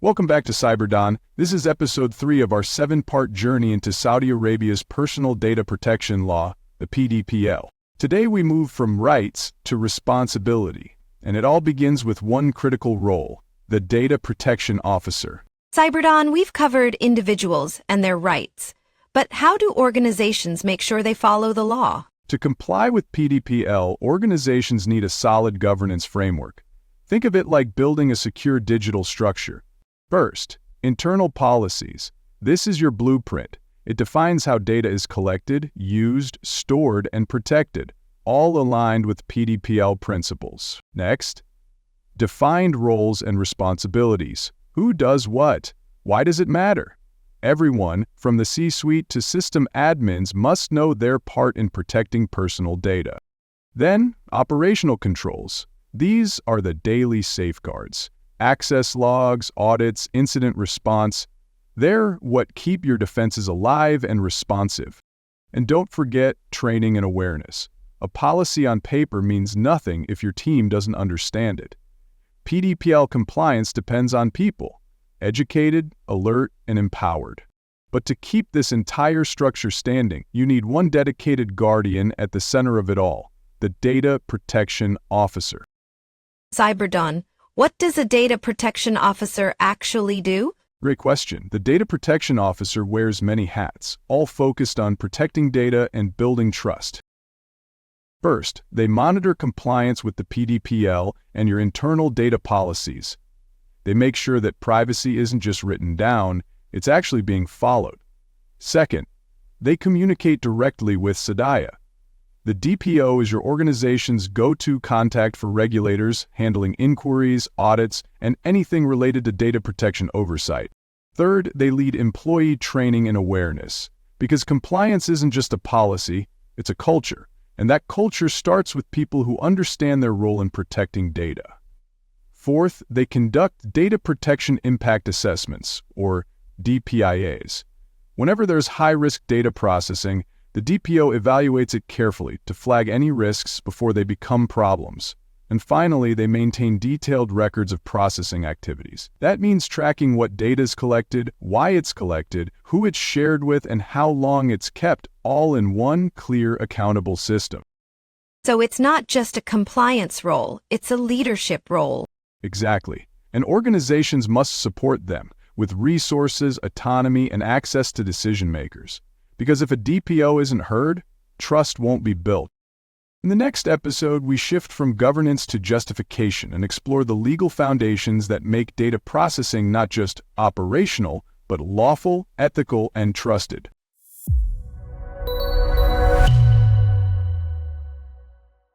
Welcome back to CyberDon. This is episode 3 of our 7-part journey into Saudi Arabia's Personal Data Protection Law, the PDPL. Today we move from rights to responsibility, and it all begins with one critical role, the Data Protection Officer. CyberDon, we've covered individuals and their rights, but how do organizations make sure they follow the law? To comply with PDPL, organizations need a solid governance framework. Think of it like building a secure digital structure. First, internal policies. This is your blueprint. It defines how data is collected, used, stored, and protected, all aligned with PDPL principles. Next, defined roles and responsibilities. Who does what? Why does it matter? Everyone, from the C-suite to system admins, must know their part in protecting personal data. Then, operational controls. These are the daily safeguards. Access logs, audits, incident response. They're what keep your defenses alive and responsive. And don't forget training and awareness. A policy on paper means nothing if your team doesn't understand it. PDPL compliance depends on people, educated, alert, and empowered. But to keep this entire structure standing, you need one dedicated guardian at the center of it all, the Data Protection Officer. CyberDon, what does a Data Protection Officer actually do? Great question. The Data Protection Officer wears many hats, all focused on protecting data and building trust. First, they monitor compliance with the PDPL and your internal data policies. They make sure that privacy isn't just written down, it's actually being followed. Second, they communicate directly with SDAIA. The DPO is your organization's go-to contact for regulators, handling inquiries, audits, and anything related to data protection oversight. Third, they lead employee training and awareness, because compliance isn't just a policy, it's a culture, and that culture starts with people who understand their role in protecting data. Fourth, they conduct Data Protection Impact Assessments, or DPIAs. Whenever there's high-risk data processing, the DPO evaluates it carefully to flag any risks before they become problems. And finally, they maintain detailed records of processing activities. That means tracking what data is collected, why it's collected, who it's shared with, and how long it's kept, all in one clear, accountable system. So it's not just a compliance role, it's a leadership role. Exactly. And organizations must support them with resources, autonomy, and access to decision makers. Because if a DPO isn't heard, trust won't be built. In the next episode, we shift from governance to justification and explore the legal foundations that make data processing not just operational, but lawful, ethical, and trusted.